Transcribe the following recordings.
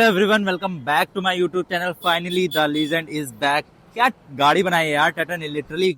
Everyone welcome back to my YouTube channel. Finally the legend is back. क्या गाड़ी बनाई है यार टाटा ने, लिटरली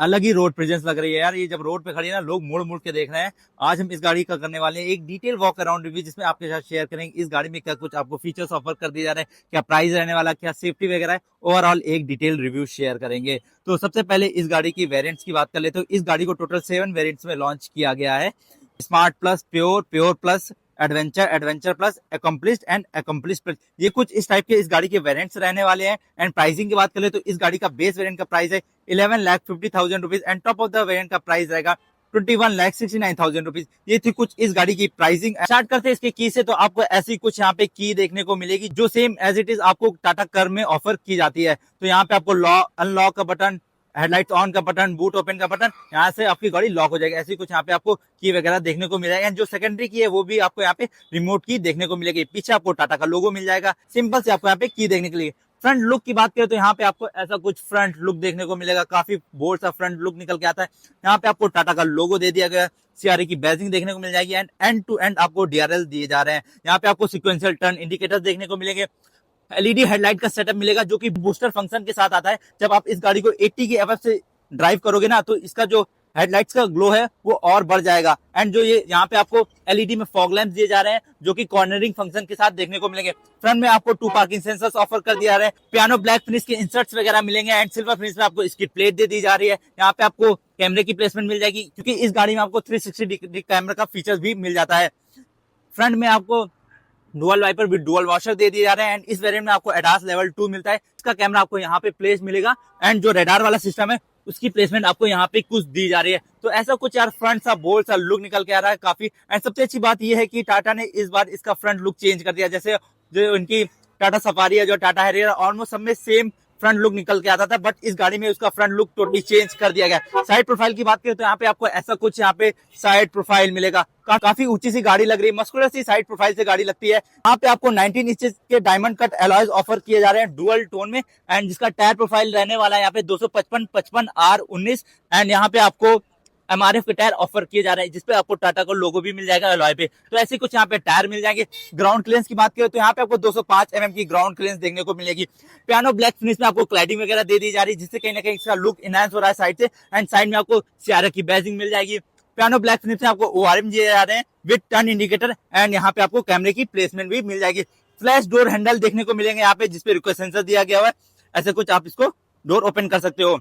अलग ही रोड प्रेजेंस लग रही है यार। ये जब रोड पे खड़ी है ना, लोग मुड़ मुड़ के देख रहे हैं। आज हम इस गाड़ी का करने वाले हैं एक डिटेल वॉक अराउंड रिव्यू, जिसमें आपके साथ शेयर करेंगे इस गाड़ी में क्या कुछ आपको फीचर्स ऑफर कर दिए जा रहे हैं, क्या प्राइस रहने वाला, क्या सेफ्टी वगैरह है। ओवरऑल एक डिटेल रिव्यू शेयर करेंगे। तो सबसे पहले इस गाड़ी की वेरिएंट्स की बात कर ले तो इस गाड़ी को टोटल 7 वेरिएंट्स में लॉन्च किया गया है। Smart plus, pure, pure plus, adventure, adventure plus, accomplished and accomplished plus, ये कुछ इस टाइप के इस गाड़ी के वेरिएंट्स रहने वाले हैं। एंड प्राइसिंग की बात करें तो इस गाड़ी का बेस वेरिएंट का प्राइस है 11,50,000 rupees and top of the variant का प्राइस रहेगा 21,69,000 रुपीज। ये थी कुछ इस गाड़ी की प्राइसिंग। स्टार्ट करते हैं इसके की से, तो आपको ऐसी कुछ यहाँ पे की देखने को मिलेगी जो सेम एज इट इज आपको टाटा कर्व में ऑफर की जाती है। तो यहाँ पे आपको अनलॉक का बटन, हेडलाइट ऑन का बटन, बूट ओपन का बटन, यहाँ से आपकी गाड़ी लॉक हो जाएगी। ऐसी कुछ यहाँ पे आपको की वगैरह देखने को मिलेगा। जो सेकेंडरी की है वो भी आपको यहाँ पे रिमोट की देखने को मिलेगी। पीछे आपको टाटा का लोगो मिल जाएगा। सिंपल से आपको यहाँ पे की देखने के लिए। फ्रंट लुक की बात करें तो यहाँ पे आपको ऐसा कुछ फ्रंट लुक देखने को मिलेगा। काफी बोल्ड सा फ्रंट लुक निकल के आता है। यहाँ पे आपको टाटा का लोगो दे दिया गया, सीआरए की बैजिंग देखने को मिल जाएगी एंड एंड टू एंड आपको डीआरएल दिए जा रहे हैं। यहाँ पे आपको सिक्वेंशियल टर्न इंडिकेटर्स देखने को मिलेंगे। एलईडी हेडलाइट का सेटअप मिलेगा जो कि बूस्टर फंक्शन के साथ आता है। जब आप इस गाड़ी को 80 की एफएफ से ड्राइव करोगे ना, तो इसका जो हेडलाइट्स का ग्लो है वो और बढ़ जाएगा। एंड जो ये यहाँ पे आपको एलईडी में फॉग लैंप्स दिए जा रहे हैं जो कि कॉर्नरिंग फंक्शन के साथ देखने को मिलेंगे। फ्रंट में आपको 2 पार्किंग सेंसर्स ऑफर कर दिया रहे हैं। पियानो ब्लैक फिनिश के इंसर्ट्स वगैरह मिलेंगे एंड सिल्वर फिनिश में आपको इसकी प्लेट दे दी जा रही है। यहाँ पे आपको कैमरे की प्लेसमेंट मिल जाएगी क्योंकि इस गाड़ी में आपको 360 डिग्री कैमरा का फीचर्स भी मिल जाता है। फ्रंट में आपको डुअल वाइपर भी डुअल वॉशर दे दिए जा रहे हैं एंड इस वेरिएंट में आपको एडास लेवल 2 मिलता है। इसका कैमरा आपको यहाँ पे प्लेस मिलेगा एंड जो रेडार वाला सिस्टम है उसकी प्लेसमेंट आपको यहाँ पे कुछ दी जा रही है। तो ऐसा कुछ यार फ्रंट सा बोल्ड सा लुक निकल के आ रहा है काफी। एंड सबसे अच्छी बात यह है कि टाटा ने इस बार इसका फ्रंट लुक चेंज कर दिया। जैसे जो इनकी टाटा सफारी है, जो टाटा हैरियर, ऑलमोस्ट सब में सेम फ्रंट लुक निकल के आता था, बट इस गाड़ी में उसका फ्रंट लुक टोटली चेंज कर दिया गया। साइड प्रोफाइल की बात करें तो यहाँ पे आपको ऐसा कुछ यहाँ पे साइड प्रोफाइल मिलेगा। काफी ऊंची सी गाड़ी लग रही है, मस्कुलर सी साइड प्रोफाइल से गाड़ी लगती है। यहाँ पे आपको 19 इंचेस के डायमंड कट अलॉयज ऑफर किए जा रहे हैं डुअल टोन में। एंड जिसका टायर प्रोफाइल रहने वाला है यहाँ पे 255 55 R19 एंड यहाँ पे आपको एमआरएफ के टायर ऑफर किए जा रहे हैं जिसपे आपको टाटा का लोगो भी मिल जाएगा अलॉय पे। तो ऐसे कुछ यहाँ पे टायर मिल जाएंगे। ग्राउंड क्लियरेंस की बात करें तो यहाँ पे आपको 205 mm की ग्राउंड क्लियरेंस देखने को मिलेगी। पियानो ब्लैक फिनिश में आपको क्लैडिंग वगैरह दे दी जा रही है जिससे कहीं ना कहीं इसका लुक इनहांस हो रहा है साइड से। एंड साइड में आपको सीआरए की बैजिंग मिल जाएगी। पियानो ब्लैक फिनिश में आपको ओआरएम दिए जा रहे हैं विद टर्न इंडिकेटर एंड यहाँ पे आपको कैमरे की प्लेसमेंट भी मिल जाएगी। फ्लैश डोर हैंडल देखने को मिलेंगे यहाँ पे जिसपे रिक्वेस्ट सेंसर दिया गया है। ऐसे कुछ आप इसको डोर ओपन कर सकते हो।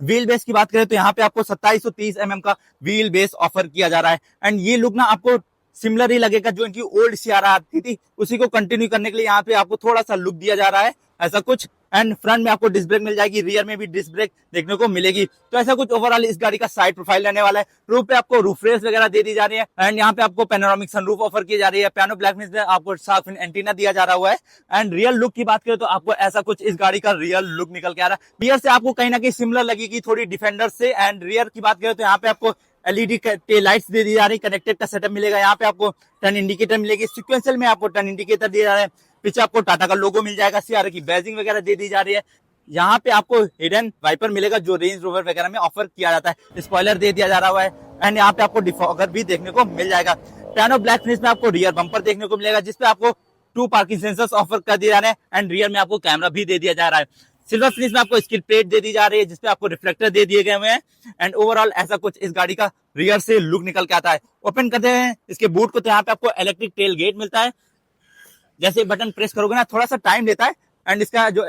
व्हील बेस की बात करें तो यहाँ पे आपको 2730 mm का व्हील बेस ऑफर किया जा रहा है। एंड ये लुक ना आपको सिमिलर ही लगेगा जो इनकी ओल्ड सीआरए आती थी उसी को कंटिन्यू करने के लिए यहाँ पे आपको थोड़ा सा लुक दिया जा रहा है ऐसा कुछ। एंड फ्रंट में आपको डिस्क ब्रेक मिल जाएगी, रियर में भी डिस्क ब्रेक देखने को मिलेगी। तो ऐसा कुछ ओवरऑल इस गाड़ी का साइड प्रोफाइल रहने वाला है। रूफ पे आपको रूफ रेस वगैरह दे दी जा रही है एंड यहाँ पे आपको पैनोरामिक सनरूफ ऑफर की जा रही है। पियानो ब्लैक में आपको शार्क फिन एंटीना दिया जा रहा हुआ है। एंड रियल लुक की बात करें तो आपको ऐसा कुछ इस गाड़ी का रियल लुक निकल के आ रहा है। रियर से आपको कहीं ना कहीं सिमिलर लगेगी थोड़ी डिफेंडर से। एंड रियर की बात करें तो यहाँ पे आपको एलईडी टेल लाइट्स दे दी जा रही है, कनेक्टेड का सेटअप मिलेगा। यहाँ पे आपको टर्न इंडिकेटर मिलेगी, सिक्वेंशियल में आपको टर्न इंडिकेटर दिए जा रहे हैं। पीछे आपको टाटा का लोगो मिल जाएगा, सीआरए की बैजिंग वगैरह दे दी जा रही है। यहाँ पे आपको हिडन वाइपर मिलेगा जो रेंज रोवर वगैरह में ऑफर किया जाता है। स्पॉइलर दे दिया जा रहा है एंड यहाँ पे आपको डिफॉगर भी देखने को मिल जाएगा। पियानो ब्लैक फिनिश में आपको रियर बम्पर देखने को मिलेगा जिसपे आपको 2 पार्किंग सेंसर्स ऑफर कर दिए जा रहे हैं एंड रियर में आपको कैमरा भी दे दिया जा रहा है। सिल्वर फिनिश में आपको स्किल प्लेट दे दी जा रही है जिसपे आपको रिफ्लेक्टर दे दिए गए हुए हैं। एंड ओवरऑल ऐसा कुछ इस गाड़ी का रियर से लुक निकल के आता है। ओपन करते हैं इसके बूट को तो यहाँ पे आपको इलेक्ट्रिक टेल गेट मिलता है। जैसे बटन प्रेस करोगे ना थोड़ा सा टाइम लेता है एंड इसका जो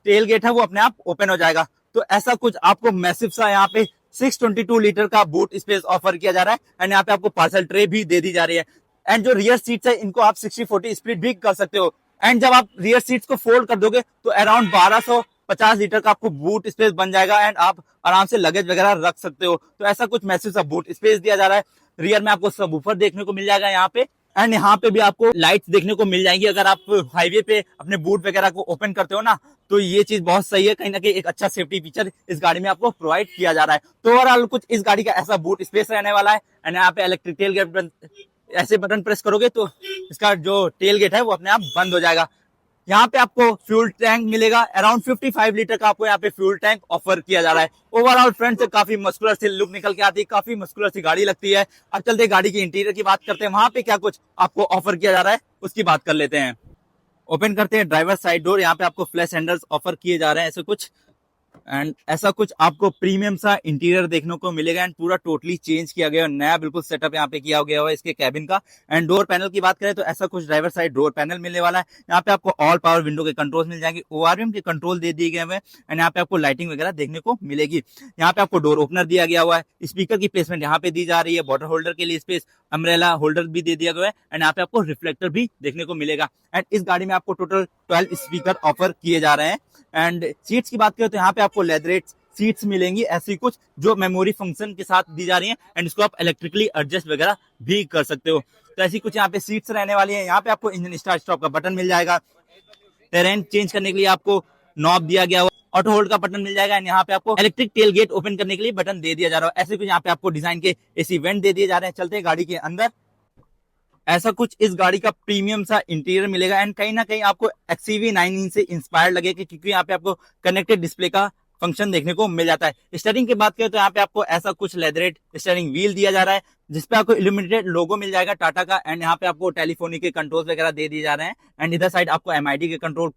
टेल गेट है वो अपने आप ओपन हो जाएगा। तो ऐसा कुछ आपको मैसिव सा यहाँ पे 622 लीटर का बूट स्पेस ऑफर किया जा रहा है एंड यहाँ पे आपको पार्सल ट्रे भी दे दी जा रही है। एंड जो रियर सीट्स है इनको आप 60-40 स्प्लिट भी कर सकते हो। एंड जब आप रियर सीट्स को फोल्ड कर दोगे तो अराउंड 1250 लीटर का आपको बूट स्पेस बन जाएगा एंड आप आराम से लगेज वगैरह रख सकते हो। तो ऐसा कुछ मैसिव सा बूट स्पेस दिया जा रहा है। रियर में आपको सबवूफर देखने को मिल जाएगा यहाँ पे। एंड यहाँ पे भी आपको लाइट्स देखने को मिल जाएंगी। अगर आप हाईवे पे अपने बूट वगैरह को ओपन करते हो ना तो ये चीज बहुत सही है। कहीं ना कहीं एक अच्छा सेफ्टी फीचर इस गाड़ी में आपको प्रोवाइड किया जा रहा है। तो ओवरऑल कुछ इस गाड़ी का ऐसा बूट स्पेस रहने वाला है। एंड यहाँ पे इलेक्ट्रिक टेल गेट, ऐसे बटन प्रेस करोगे तो इसका जो टेल गेट है वो अपने आप बंद हो जाएगा। यहाँ पे आपको फ्यूल टैंक मिलेगा, अराउंड 55 लीटर का आपको यहाँ पे फ्यूल टैंक ऑफर किया जा रहा है। ओवरऑल फ्रंट से काफी मस्कुलर सी लुक निकल के आती है, काफी मस्कुलर सी गाड़ी लगती है। अब चलते गाड़ी की इंटीरियर की बात करते हैं, वहां पे क्या कुछ आपको ऑफर किया जा रहा है उसकी बात कर लेते हैं। ओपन करते हैं ड्राइवर साइड डोर। यहाँ पे आपको फ्लैश हैंडल्स ऑफर किए जा रहे हैं ऐसे कुछ, एंड ऐसा कुछ आपको प्रीमियम सा इंटीरियर देखने को मिलेगा एंड पूरा टोटली चेंज किया गया, नया बिल्कुल सेटअप यहाँ पे किया गया हुआ है इसके कैबिन का। एंड डोर पैनल की बात करें तो ऐसा कुछ ड्राइवर साइड डोर पैनल मिलने वाला है। यहाँ पे आपको ऑल पावर विंडो के कंट्रोल्स मिल जाएंगे, ओआरएम के कंट्रोल दे दिए गए हैं एंड यहाँ पे आपको लाइटिंग वगैरह देखने को मिलेगी। यहाँ पे आपको डोर ओपनर दिया गया हुआ है, स्पीकर की प्लेसमेंट यहाँ पे दी जा रही है, बॉटल होल्डर के लिए स्पेस, अम्ब्रेला होल्डर भी दे दिया गया है एंड यहाँ पे आपको रिफ्लेक्टर भी देखने को मिलेगा। एंड इस गाड़ी में आपको टोटल 12 स्पीकर ऑफर किए जा रहे हैं। एंड सीट्स की बात करें तो यहाँ पे आपको लेदरेट सीट्स मिलेंगी ऐसी कुछ जो मेमोरी फंक्शन के साथ दी जा रही है एंड इसको आप इलेक्ट्रिकली एडजस्ट वगैरह भी कर सकते हो। तो ऐसी कुछ यहाँ पे सीट्स रहने वाली है। यहाँ पे आपको इंजन स्टार्ट स्टॉप का बटन मिल जाएगा, टेरेन चेंज करने के लिए आपको नॉब दिया गया हुआ, ऑटो होल्ड का बटन मिल जाएगा एंड यहाँ पे आपको इलेक्ट्रिक टेल गेट ओपन करने के लिए बटन दे दिया जा रहा है। ऐसे कुछ यहाँ पे आपको डिजाइन के एसी वेंट दे दिए जा रहे हैं। चलते हैं गाड़ी के अंदर। ऐसा कुछ इस गाड़ी का प्रीमियम सा इंटीरियर मिलेगा एंड कहीं ना कहीं आपको XCV 9 से इंस्पायर्ड लगेगा क्योंकि यहाँ पे आपको कनेक्टेड डिस्प्ले का फंक्शन देखने को मिल जाता है। स्टीयरिंग की बात करें तो यहाँ पे आपको ऐसा कुछ लेदरेट स्टीयरिंग व्हील दिया जा रहा है जिसपे आपको इल्यूमिनेटेड लोगो मिल जाएगा टाटा का एंड यहाँ पे आपको टेलीफोनी के कंट्रोल्स वगैरह दे दिए जा रहे हैं एंड इधर साइड आपको MID के कंट्रोल,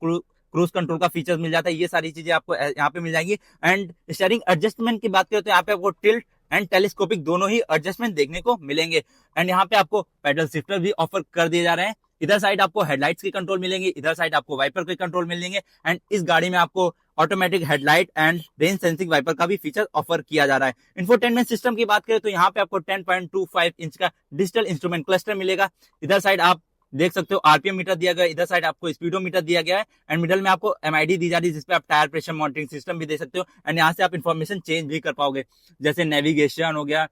क्रूज कंट्रोल का फीचर्स मिल जाता है। ये सारी चीजें आपको यहाँ पे मिल जाएंगी। एंड स्टीयरिंग एडजस्टमेंट की बात करें तो यहाँ पे आपको टिल्ट एंड टेलीस्कोपिक दोनों ही एडजस्टमेंट देखने को मिलेंगे एंड यहाँ पे आपको पेडल शिफ्टर भी ऑफर कर दिए जा रहे हैं। इधर साइड आपको हेडलाइट्स के कंट्रोल मिलेंगे, इधर साइड आपको वाइपर के कंट्रोल मिलेंगे एंड इस गाड़ी में आपको automatic headlight and range sensing wiper का भी फीचर ऑफर किया जा रहा है। इंफोटेनमेंट सिस्टम की बात करें तो यहाँ पे आपको 10.25 इंच का डिजिटल इंस्ट्रूमेंट क्लस्टर मिलेगा। इधर साइड आप देख सकते हो RPM मीटर दिया गया है, इधर साइड आपको स्पीडोमीटर दिया गया है एंड मिडल में आपको MID दी जा रही है जिसपे आप टायर प्रेशर मॉनिटरिंग सिस्टम भी दे सकते हो एंड यहाँ से आप इन्फॉर्मेशन चेंज भी कर पाओगे, जैसे नेविगेशन हो गया,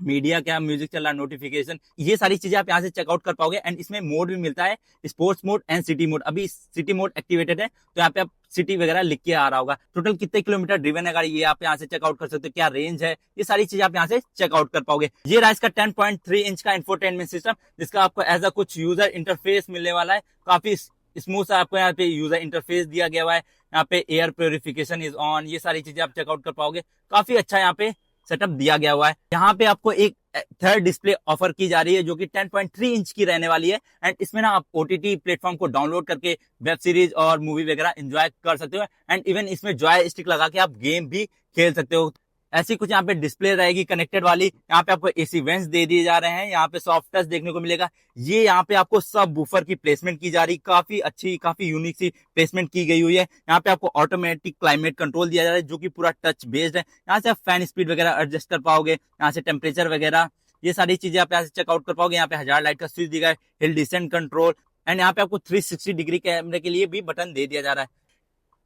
मीडिया क्या म्यूजिक चल रहा है, नोटिफिकेशन, ये सारी चीजें आप यहाँ से चेकआउट कर पाओगे। एंड इसमें मोड भी मिलता है, sports mode and city mode. अभी सिटी मोड एक्टिवेटेड है तो यहाँ पे आप सिटी वगैरह लिख के आ रहा होगा। टोटल कितने किलोमीटर ड्रिवन है गाड़ी ये आप यहाँ से चेकआउट कर सकते हो, क्या रेंज है, ये सारी चीजें आप यहाँ से चेकआउट कर पाओगे। ये रहा इसका 10.3 इंच का इंफोटेनमेंट सिस्टम जिसका आपको एज अ कुछ यूजर इंटरफेस मिलने वाला है। काफी स्मूथ सा आपको यहाँ पे यूजर इंटरफेस दिया गया हुआ है। यहाँ पे एयर प्योरिफिकेशन इज ऑन, ये सारी चीजें आप चेकआउट कर पाओगे। काफी अच्छा यहाँ पे सेटअप दिया गया हुआ है। यहाँ पे आपको एक थर्ड डिस्प्ले ऑफर की जा रही है जो कि 10.3 इंच की रहने वाली है एंड इसमें ना आप OTT प्लेटफॉर्म को डाउनलोड करके वेब सीरीज और मूवी वगैरह एंजॉय कर सकते हो एंड इवन इसमें जॉय स्टिक लगा के आप गेम भी खेल सकते हो। ऐसी कुछ यहाँ पे डिस्प्ले रहेगी कनेक्टेड वाली। यहाँ पे आपको AC वेंट्स दे दिए जा रहे हैं, यहाँ पे सॉफ्ट टच देखने को मिलेगा। ये यहाँ पे आपको सब वूफर की प्लेसमेंट की जा रही, काफी अच्छी काफी यूनिक सी प्लेसमेंट की गई हुई है। यहाँ पे आपको ऑटोमेटिक क्लाइमेट कंट्रोल दिया जा रहा है जो कि पूरा टच बेस्ड है। यहाँ से आप फैन स्पीड वगैरह एडजस्ट कर पाओगे, यहाँ से टेम्परेचर वगैरह ये सारी चीजें आप यहाँ से चेकआउट कर पाओगे। यहाँ पे हजार लाइट का स्विच दिया है, हिल डिसेंट कंट्रोल एंड यहाँ पे आपको 360 डिग्री कैमरे के लिए भी बटन दे दिया जा रहा है।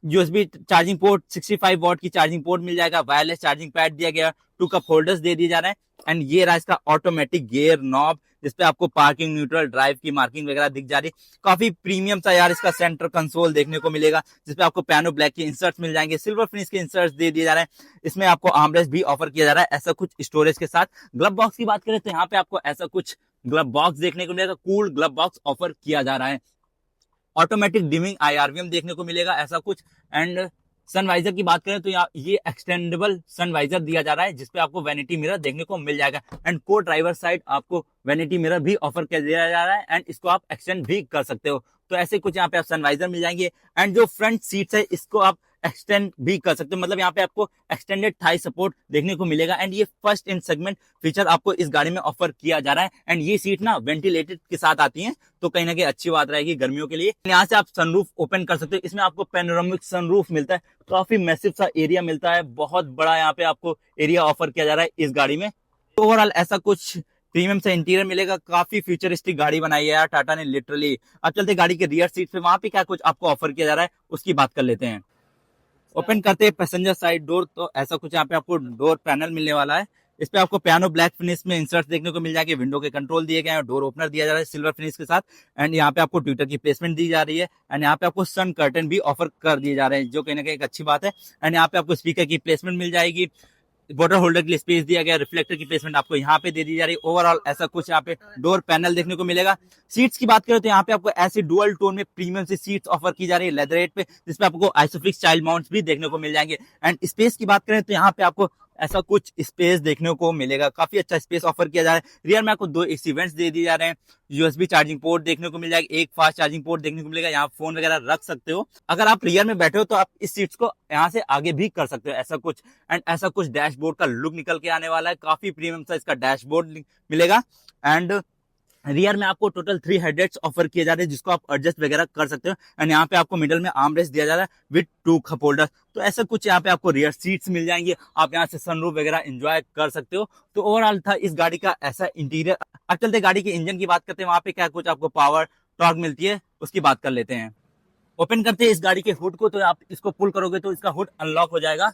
USB चार्जिंग पोर्ट 65 वॉट की चार्जिंग पोर्ट मिल जाएगा, वायरलेस चार्जिंग पैड दिया गया, 2 कप होल्डर्स दे दिए जा रहे हैं एंड ये रहा इसका ऑटोमेटिक गियर नॉब जिसपे आपको पार्किंग, न्यूट्रल, ड्राइव की मार्किंग वगैरह दिख जा रही है। काफी प्रीमियम सा यार इसका सेंटर कंसोल देखने को मिलेगा जिसपे आपको पियानो ब्लैक के इंसर्ट्स मिल जाएंगे, सिल्वर फिनिश के इंसर्ट्स दे दिए जा रहे हैं। इसमें आपको आर्मरेस्ट भी ऑफर किया जा रहा है ऐसा कुछ स्टोरेज के साथ। ग्लव बॉक्स की बात करें तो यहाँ पे आपको ऐसा कुछ ग्लव बॉक्स देखने को मिलेगा, कूल ग्लव बॉक्स ऑफर किया जा रहा है। ऑटोमेटिक डिमिंग IRVM देखने को मिलेगा ऐसा कुछ। एंड सनवाइजर की बात करें तो ये एक्सटेंडेबल सनवाइजर दिया जा रहा है जिसपे आपको वैनिटी मिरर देखने को मिल जाएगा एंड को ड्राइवर साइड आपको वैनिटी मिरर भी ऑफर कर दिया जा रहा है एंड इसको आप एक्सटेंड भी कर सकते हो। तो ऐसे कुछ यहाँ पे आप सनवाइजर मिल जाएंगे एंड जो फ्रंट सीट्स है इसको आप एक्सटेंड भी कर सकते हो, मतलब यहाँ पे आपको एक्सटेंडेड थाई सपोर्ट देखने को मिलेगा एंड ये फर्स्ट इन सेगमेंट फीचर आपको इस गाड़ी में ऑफर किया जा रहा है एंड ये सीट ना वेंटिलेटेड के साथ आती है तो कहीं ना कहीं अच्छी बात रहेगी गर्मियों के लिए। यहाँ से आप सनरूफ ओपन कर सकते हो, इसमें आपको पेनोरामिक सनरूफ मिलता है, काफी मैसिव सा एरिया मिलता है, बहुत बड़ा यहाँ पे आपको एरिया ऑफर किया जा रहा है इस गाड़ी में। ओवरऑल ऐसा कुछ प्रीमियम से इंटीरियर मिलेगा, काफी फ्यूचरिस्टिक गाड़ी बनाई है यार टाटा ने लिटरली। अब चलते गाड़ी के रियर सीट पे, वहां पे क्या कुछ आपको ऑफर किया जा रहा है उसकी बात कर लेते हैं। ओपन करते हैं पैसेंजर साइड डोर तो ऐसा कुछ यहाँ पे आपको डोर पैनल मिलने वाला है। इस पे आपको पियानो ब्लैक फिनिश में इंसर्ट देखने को मिल जाएंगे, विंडो के कंट्रोल दिए गए हैं, डोर ओपनर दिया जा रहा है सिल्वर फिनिश के साथ एंड यहाँ पे आपको ट्विटर की प्लेसमेंट दी जा रही है एंड यहाँ पे आपको सन कर्टन भी ऑफर कर दिए जा रहे हैं जो कहीं ना कहीं एक अच्छी बात है। एंड यहाँ पे आपको स्पीकर की प्लेसमेंट मिल जाएगी, बॉटल होल्डर के लिए स्पेस दिया गया, रिफ्लेक्टर की प्लेसमेंट आपको यहाँ पे दे दी जा रही है। ओवरऑल ऐसा कुछ यहाँ पे डोर पैनल देखने को मिलेगा। सीट्स की बात करें तो यहाँ पे आपको ऐसी डुअल टोन में प्रीमियम सी सीट्स ऑफर की जा रही है लेदरेट पे जिसपे आपको आइसोफ्लिक्स चाइल्ड माउंट्स भी देखने को मिल जाएंगे। एंड स्पेस की बात करें तो यहाँ पे आपको ऐसा कुछ स्पेस देखने को मिलेगा, काफी अच्छा स्पेस ऑफर किया जा रहा है। रियर में आपको 2 इवेंट्स दे दिए जा रहे हैं, यूएसबी चार्जिंग पोर्ट देखने को मिल जाएगा, एक फास्ट चार्जिंग पोर्ट देखने को मिलेगा, यहाँ फोन वगैरह रख सकते हो। अगर आप रियर में बैठे हो तो आप इस सीट्स को यहाँ से आगे भी कर सकते हो, ऐसा कुछ। एंड ऐसा कुछ डैशबोर्ड का लुक निकल के आने वाला है, काफी प्रीमियम सा इसका डैशबोर्ड मिलेगा। एंड रियर में आपको टोटल 3 हेडलाइट्स ऑफर किए जा रहे हैं, जिसको आप एडजस्ट वगैरह कर सकते हो। एंड यहाँ पे आपको मिडल में आर्म रेस्ट दिया जा रहा है विद 2 कप होल्डर। तो ऐसा कुछ यहाँ पे आपको रियर सीट्स मिल जाएंगे, आप यहाँ से सनरूफ वगैरह एंजॉय कर सकते हो। तो ओवरऑल था इस गाड़ी का ऐसा इंटीरियर। अब चलते गाड़ी के इंजन की बात करते हैं, वहां पे क्या कुछ आपको पावर टॉर्क मिलती है उसकी बात कर लेते हैं। ओपन करते हैं इस गाड़ी के हुड को, तो आप इसको पुल करोगे तो इसका हुड अनलॉक हो जाएगा।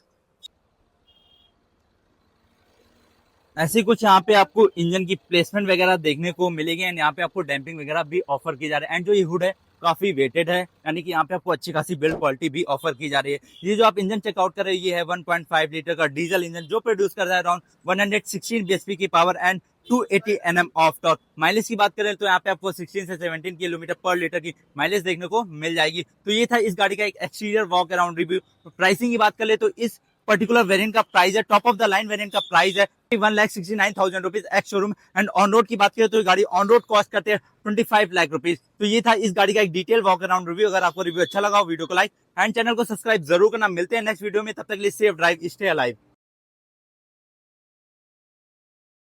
ऐसे कुछ यहाँ पे आपको इंजन की प्लेसमेंट वगैरह देखने को मिलेगी। एंड यहाँ पे आपको डैम्पिंग वगैरह भी ऑफर की जा रही है। एंड जो ये हुड है काफी वेटेड है, यानी कि यहाँ पे आपको अच्छी खासी बिल्ड क्वालिटी भी ऑफर की जा रही है। ये जो आप इंजन चेकआउट कर रहे हैं, ये है 1.5 लीटर का डीजल इंजन, जो प्रोड्यूस कर रहा है अराउंड 116 bhp की power and 280 Nm of torque. Mileage की बात करें तो यहाँ पे आपको 16 से 17 किलोमीटर पर लीटर की माइलेज देखने को मिल जाएगी। तो ये था इस गाड़ी का एक exterior walk around review. Pricing की बात कर ले तो इस पर्टिकुलर वेरिएंट का प्राइस है, top of the line variant का प्राइस है 1,69,000 rupees ex showroom. And on road की बात करें तो गाड़ी ऑन रोड कॉस्ट करते हैं 25 लाख रुपीज। तो ये था इस गाड़ी का एक डिटेल वॉक अराउंड रिव्यू। अगर आपको रिव्यू अच्छा लगा वीडियो को लाइक एंड चैनल को सब्सक्राइब जरूर करना। मिलते हैं नेक्स्ट वीडियो में, तब तक के लिए सेफ ड्राइव, स्टे अलाइव।